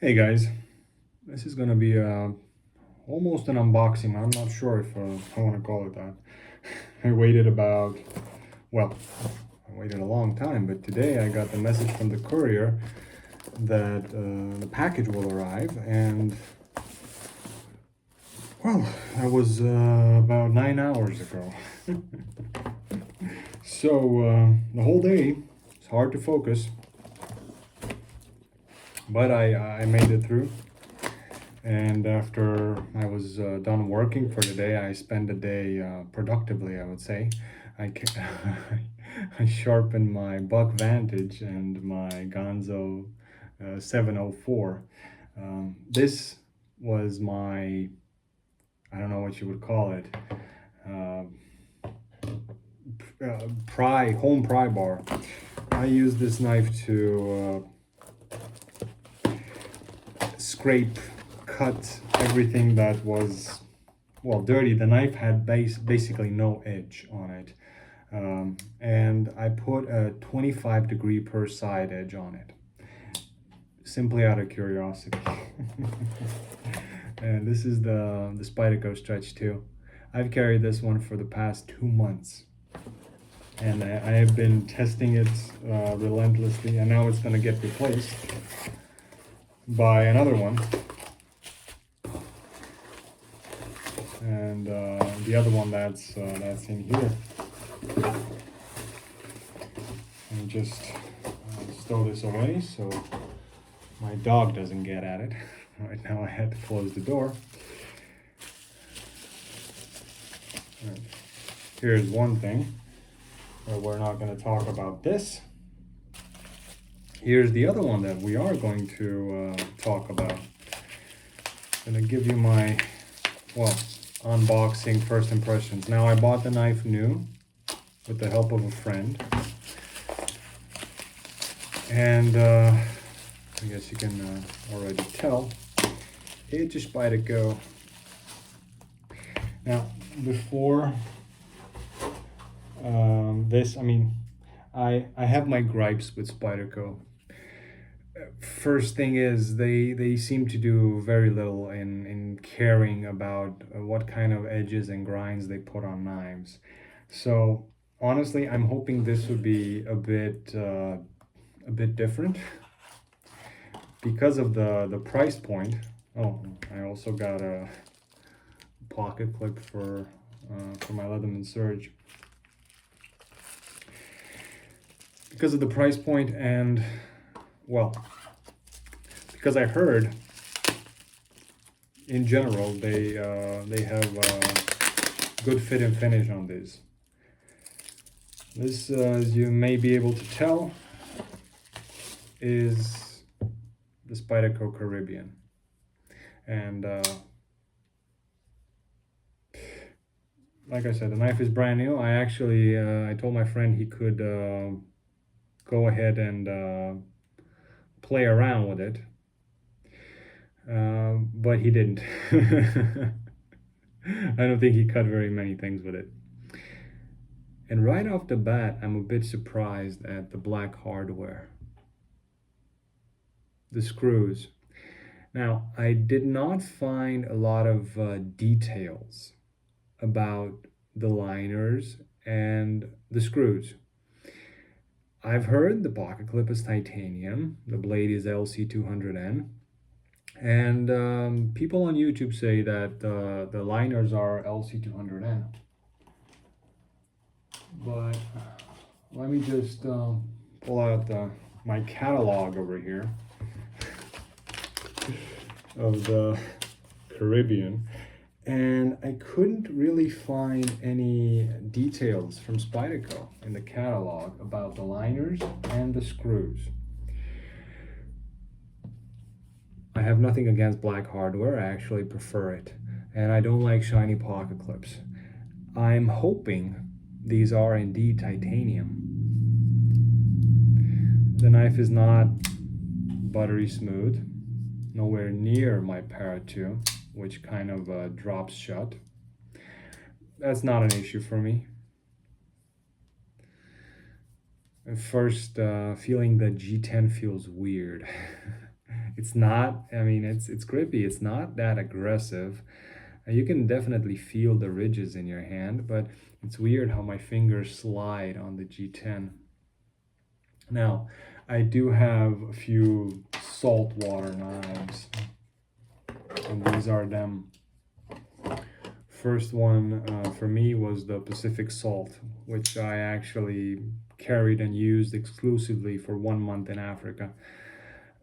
Hey guys, this is gonna be almost an unboxing. I'm not sure if I want to call it that. I waited about, well, I waited a long time, but today I got the message from the courier that the package will arrive, and well, that was about 9 hours ago. So the whole day, it's hard to focus, but I made it through. And after I was done working for the day, I spent the day productively, I would say. I sharpened my Buck Vantage and my Gonzo 704. This was my, I don't know what you would call it, uh, home pry bar. I use this knife to scrape, cut everything that was, well, dirty. The knife had basically no edge on it. And I put a 25 degree per side edge on it, simply out of curiosity. And this is the Spyderco Stretch 2. I've carried this one for the past 2 months. And I have been testing it relentlessly, and now it's going to get replaced by another one. And the other one that's in here. And just stow this away so my dog doesn't get at it. Right now I had to close the door. Right. Here's one thing, but we're not going to talk about this. Here's the other one that we are going to talk about. I'm going to give you my, well, unboxing first impressions. Now, I bought the knife new with the help of a friend. And I guess you can already tell, it's a Spyderco. Now, before this, I mean, I have my gripes with Spyderco. First thing is they seem to do very little in caring about what kind of edges and grinds they put on knives. So honestly, I'm hoping this would be a bit different because of the price point. Oh, I also got a pocket clip for my Leatherman Surge. Because of the price point, and well, because I heard in general they have good fit and finish on these. This, as you may be able to tell, is the Spyderco Caribbean. And like I said, the knife is brand new. I actually I told my friend he could go ahead and play around with it, but he didn't. I don't think he cut very many things with it. And right off the bat, I'm a bit surprised at the black hardware, the screws. Now, I did not find a lot of details about the liners and the screws. I've heard the pocket clip is titanium, the blade is LC200N, and people on YouTube say that the liners are LC200N. But let me just pull out my catalog over here of the Caribbean, and I couldn't really find any details from Spyderco in the catalog about the liners and the screws. I have nothing against black hardware, I actually prefer it, and I don't like shiny pocket clips. I'm hoping these are indeed titanium. The knife is not buttery smooth, nowhere near my Para 2, which kind of drops shut. That's not an issue for me. At first, feeling the G10 feels weird. It's not, I mean, it's grippy. It's not that aggressive. You can definitely feel the ridges in your hand, but it's weird how my fingers slide on the G10. Now, I do have a few saltwater knives, and these are them. First one for me was the Pacific Salt, which I actually carried and used exclusively for 1 month in Africa.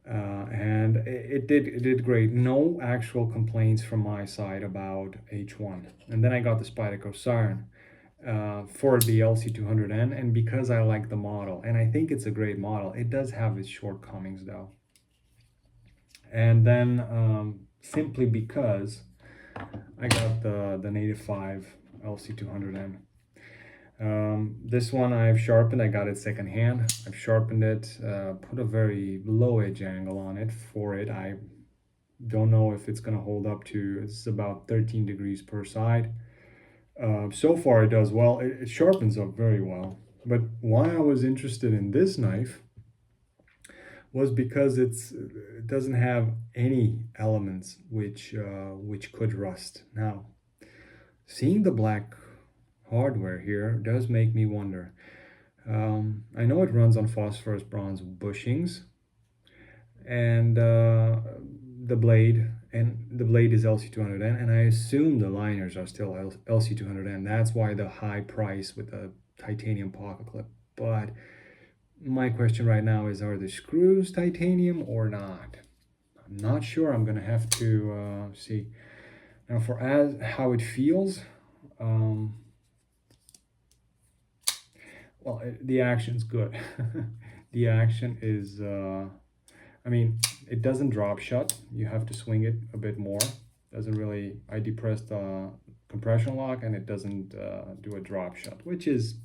And it did great. No actual complaints from my side about H1. And then I got the Spyderco Siren for the LC200N, and because I like the model, and I think it's a great model, it does have its shortcomings though. And then simply because I got the Native 5 LC200N. This one I've sharpened. I got it secondhand. I've sharpened it, put a very low edge angle on it for it. I don't know if it's gonna hold up to, it's about 13 degrees per side. So far it does well. It sharpens up very well. But why I was interested in this knife was because it doesn't have any elements which could rust. Now, seeing the black hardware here does make me wonder. I know it runs on phosphorus bronze bushings, and the blade is LC200N, and I assume the liners are still LC200N. That's why the high price with the titanium pocket clip. But my question right now is, are the screws titanium or not? I'm not sure. I'm gonna have to see. Now for how it feels, well, the action's good. The action is, I mean, it doesn't drop shut. You have to swing it a bit more. Doesn't really, I depressed the compression lock and it doesn't do a drop shut, which is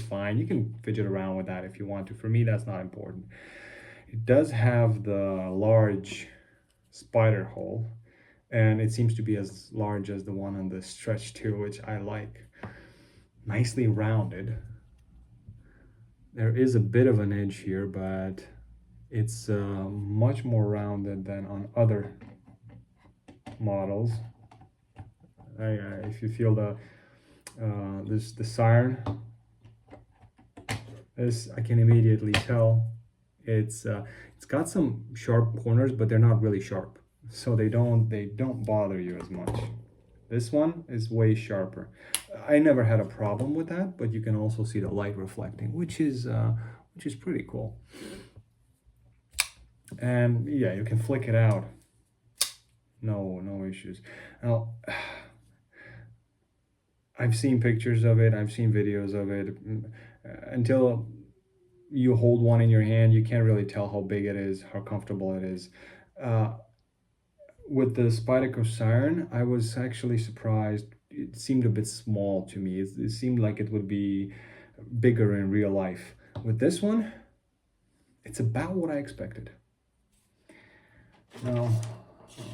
fine. You can fidget around with that if you want to. For me, that's not important. It does have the large spider hole, and it seems to be as large as the one on the Stretch 2, which I like. Nicely rounded. There is a bit of an edge here, but it's much more rounded than on other models. If you feel the siren, this I can immediately tell it's got some sharp corners, but they're not really sharp, so they don't bother you as much. This one is way sharper. I never had a problem with that, but you can also see the light reflecting, which is pretty cool. And yeah, you can flick it out. No issues. Now, I've seen pictures of it, I've seen videos of it. Until you hold one in your hand, you can't really tell how big it is, how comfortable it is. With the Spyderco Siren, I was actually surprised. It seemed a bit small to me. It seemed like it would be bigger in real life. With this one, it's about what I expected. Now,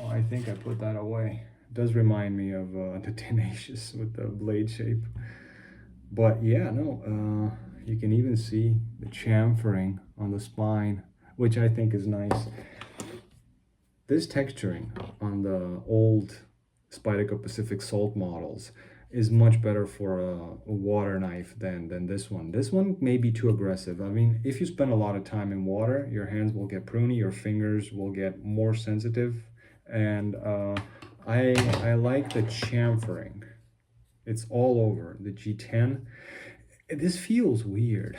I think I put that away. It does remind me of the Tenacious with the blade shape. But yeah, no, you can even see the chamfering on the spine, which I think is nice. This texturing on the old Spyderco Pacific Salt models is much better for a water knife than this one. This one may be too aggressive. I mean, if you spend a lot of time in water, your hands will get pruny, your fingers will get more sensitive, and I like the chamfering. It's all over the G10. This feels weird.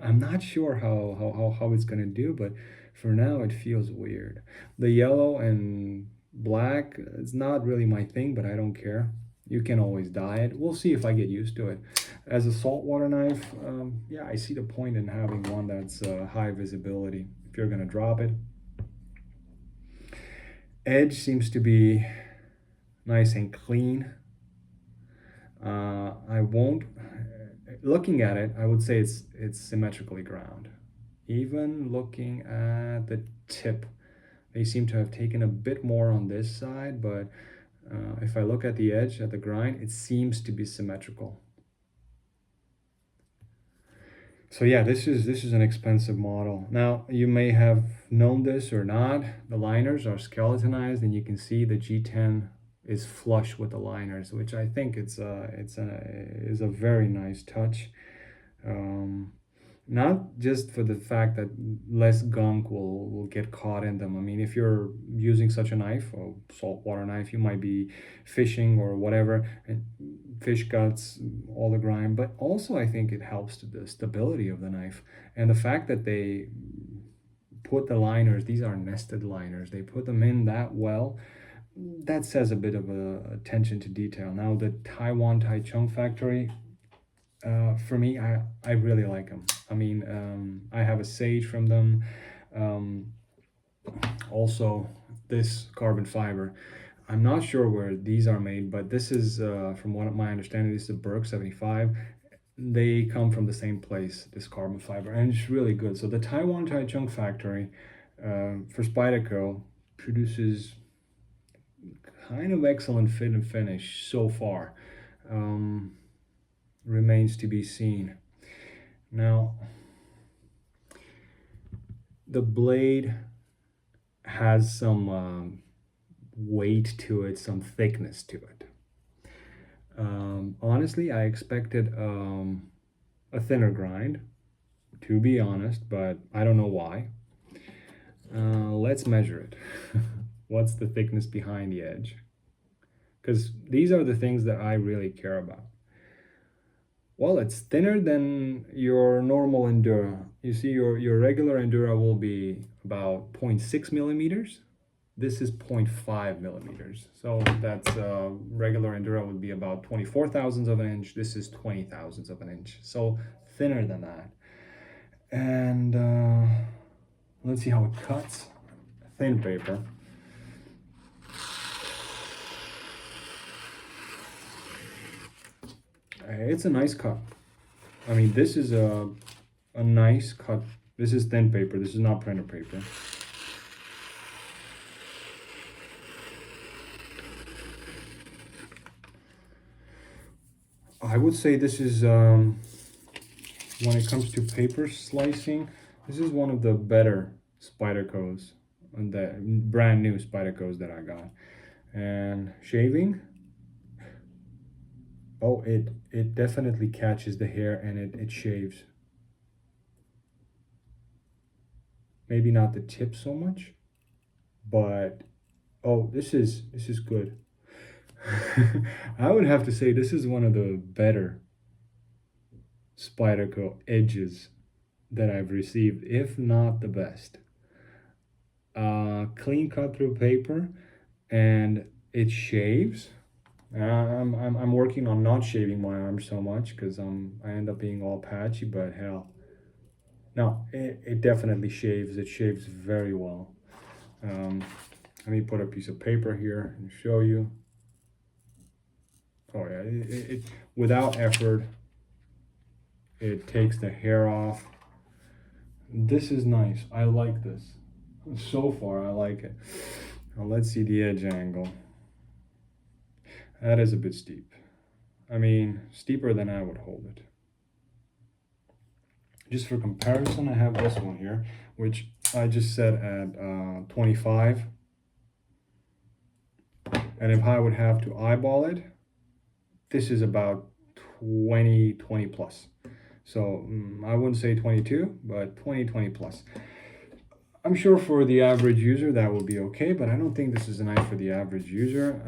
I'm not sure how it's gonna do, but for now it feels weird. The yellow and black is not really my thing, but I don't care. You can always dye it. We'll see if I get used to it. As a saltwater knife, yeah, I see the point in having one that's high visibility if you're gonna drop it. Edge seems to be nice and clean. I won't, looking at it, I would say it's symmetrically ground. Even looking at the tip, they seem to have taken a bit more on this side, but if I look at the edge, at the grind, it seems to be symmetrical. So yeah, this is an expensive model. Now you may have known this or not. The liners are skeletonized, and you can see the G10 is flush with the liners, which I think is a very nice touch. Um, Not just for the fact that less gunk will get caught in them. I mean, if you're using such a knife, a saltwater knife, you might be fishing or whatever, and fish guts, all the grime. But also, I think it helps to the stability of the knife and the fact that they put the liners. These are nested liners. They put them in that well. That says a bit of attention to detail. Now, the Taiwan Tai Chung factory, for me, I really like them. I mean, I have a sage from them. Um, Also, this carbon fiber. I'm not sure where these are made, but this is, from what my understanding, this is a Berg 75. They come from the same place, this carbon fiber, and it's really good. So the Taiwan Taichung factory, for Spyderco, produces kind of excellent fit and finish so far. Um, Remains to be seen. Now, the blade has some weight to it, some thickness to it. Honestly, I expected a thinner grind, to be honest, but I don't know why. Let's measure it. What's the thickness behind the edge? Because these are the things that I really care about. Well, it's thinner than your normal Endura. You see, your regular Endura will be about 0.6 millimeters. This is 0.5 millimeters. So that's regular Endura would be about 24 thousandths of an inch. This is 20 thousandths of an inch. So thinner than that. And let's see how it cuts. Thin paper. It's a nice cut. I mean, this is a nice cut. This is thin paper. This is not printer paper. I would say this is, when it comes to paper slicing, this is one of the better Spydercos, the brand new Spydercos that I got. And shaving, oh, it definitely catches the hair and it shaves. Maybe not the tip so much, but oh, this is good. I would have to say this is one of the better Spyderco edges that I've received, if not the best. Clean cut through paper, and it shaves. I'm working on not shaving my arms so much because I end up being all patchy, but hell, no, it definitely shaves. It shaves very well. Let me put a piece of paper here and show you. Oh yeah, without effort, it takes the hair off. This is nice. I like this. So far, I like it. Now let's see the edge angle. That is a bit steep. I mean, steeper than I would hold it. Just for comparison, I have this one here, which I just set at 25. And if I would have to eyeball it, this is about 20 plus. So I wouldn't say 22, but 20 plus. I'm sure for the average user that will be okay, but I don't think this is a knife for the average user.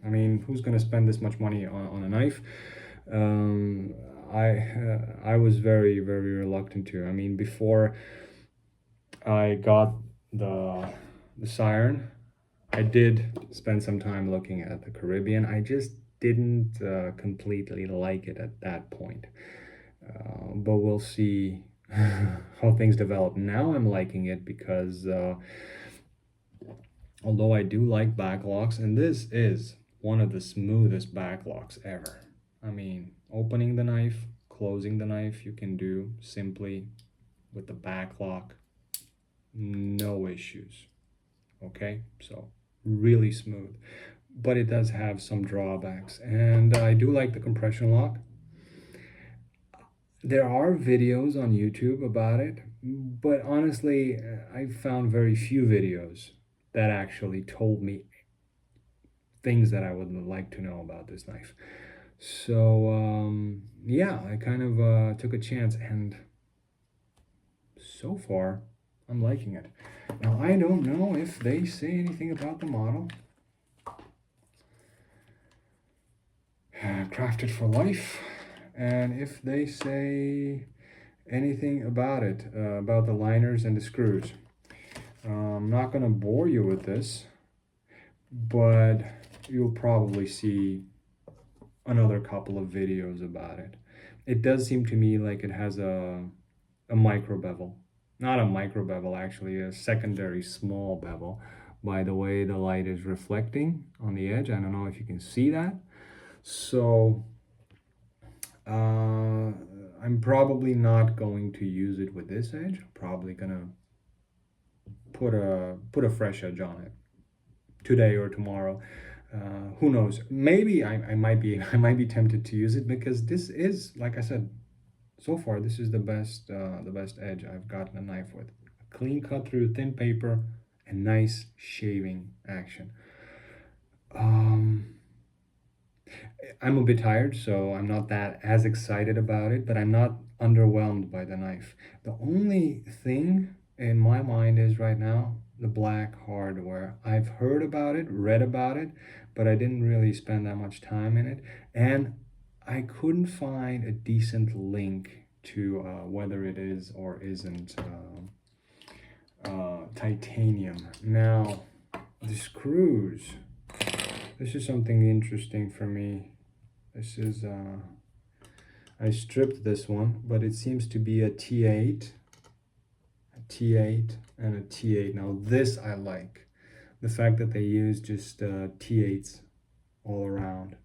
I mean, who's going to spend this much money on a knife? I was very reluctant to. I mean, before I got the siren, I did spend some time looking at the Caribbean. I just didn't completely like it at that point. But we'll see how things develop. Now I'm liking it because although I do like backlocks, and this is one of the smoothest backlocks ever. I mean, opening the knife, closing the knife, you can do simply with the backlock, no issues. Okay, so really smooth, but it does have some drawbacks, and I do like the compression lock. There are videos on YouTube about it, but honestly, I found very few videos that actually told me things that I would like to know about this knife. So yeah, I kind of took a chance, and so far, I'm liking it. Now I don't know if they say anything about the model. Crafted for life, and if they say anything about it, about the liners and the screws. I'm not gonna bore you with this, but you'll probably see another couple of videos about it. It does seem to me like it has a micro bevel. Not a micro bevel, actually, a secondary small bevel. By the way, the light is reflecting on the edge. I don't know if you can see that. So I'm probably not going to use it with this edge. Probably gonna put a fresh edge on it today or tomorrow. Who knows? Maybe I might be I might be tempted to use it because this is, like I said, so far this is the best edge I've gotten a knife with. A clean cut through thin paper and nice shaving action. Um, I'm a bit tired, so I'm not that as excited about it, but I'm not underwhelmed by the knife. The only thing in my mind is right now the black hardware. I've heard about it, read about it, but I didn't really spend that much time in it, and I couldn't find a decent link to whether it is or isn't titanium. Now, the screws. This is something interesting for me. This is, I stripped this one, but it seems to be a T8, and a T8. Now this I like. The fact that they use just T8s all around.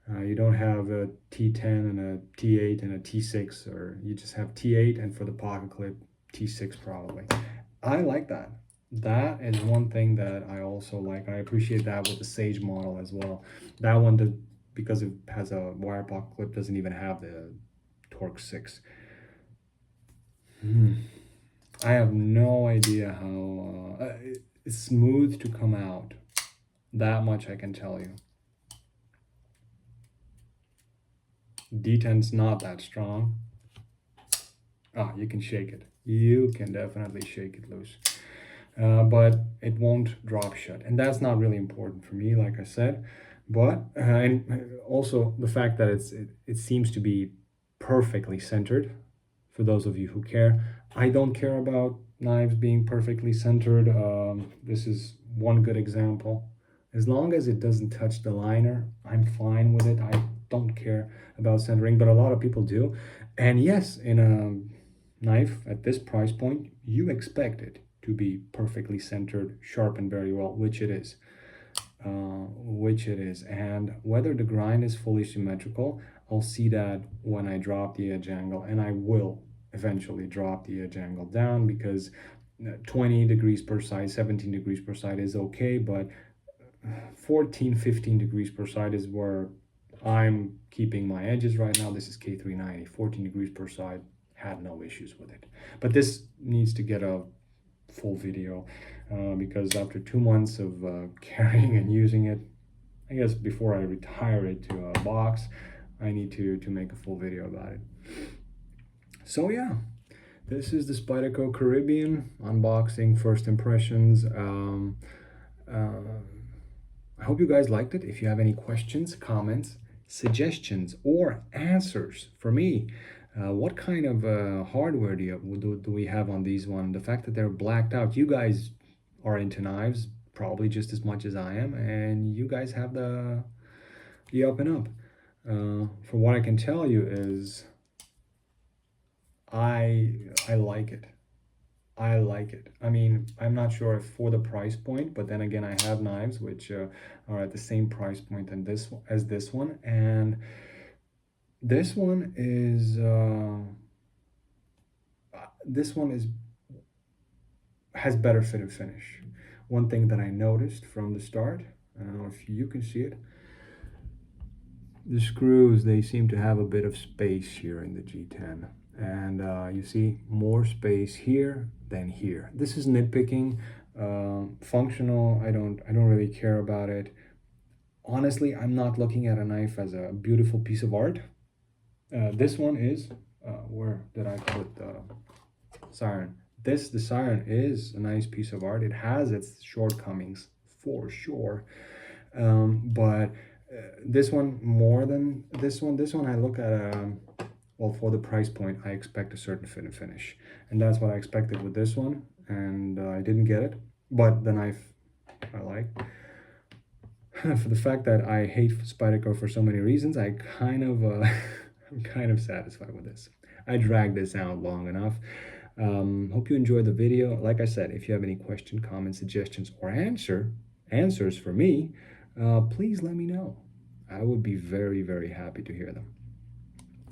You don't have a T10 and a T8 and a T6, or you just have T8 and for the pocket clip, T6 probably. I like that. That is one thing that I also like. I appreciate that with the Sage model as well. That one, does, because it has a wire pocket clip, doesn't even have the Torque 6. I have no idea how it's smooth to come out. That much I can tell you. D10's not that strong. Ah, you can shake it. You can definitely shake it loose. But it won't drop shut. And that's not really important for me, like I said. But, and also the fact that it seems to be perfectly centered, for those of you who care. I don't care about knives being perfectly centered. This is one good example. As long as it doesn't touch the liner, I'm fine with it. I don't care about centering, but a lot of people do. And yes, in a knife at this price point, you expect it to be perfectly centered, sharpened very well, which it is. And whether the grind is fully symmetrical, I'll see that when I drop the edge angle, and I will eventually drop the edge angle down, because 20 degrees per side, 17 degrees per side is okay, but 14, 15 degrees per side is where I'm keeping my edges right now. This is K390, 14 degrees per side, had no issues with it. But this needs to get a full video because after 2 months of carrying and using it, I guess before I retire it to a box, I need to make a full video about it. So yeah, this is the Spyderco Caribbean unboxing, first impressions. I hope you guys liked it. If you have any questions, comments, suggestions, or answers for me, what kind of hardware do we have on these one? The fact that they're blacked out, you guys are into knives probably just as much as I am, and you guys have the up and up. For what I can tell you is, I like it. I like it. I mean, I'm not sure if for the price point, but then again, I have knives which are at the same price point than this one, and this one is has better fit and finish. One thing that I noticed from the start, I don't know if you can see it, The screws, they seem to have a bit of space here in the G10, and you see more space here than here. This is nitpicking. Functional, I don't really care about it. Honestly, I'm not looking at a knife as a beautiful piece of art. This one is, where did I put the siren? The siren is a nice piece of art. It has its shortcomings for sure, but this one more than this one. This one I look at, well, for the price point, I expect a certain fit and finish, and that's what I expected with this one, and I didn't get it. But the knife I like. For the fact that I hate Spyderco for so many reasons, I kind of I'm kind of satisfied with this. I dragged this out long enough. Hope you enjoyed the video. Like I said, if you have any question, comments, suggestions, or answers for me, please let me know. I would be very, very happy to hear them.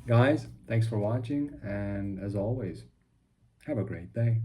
Guys, thanks for watching, and as always, have a great day.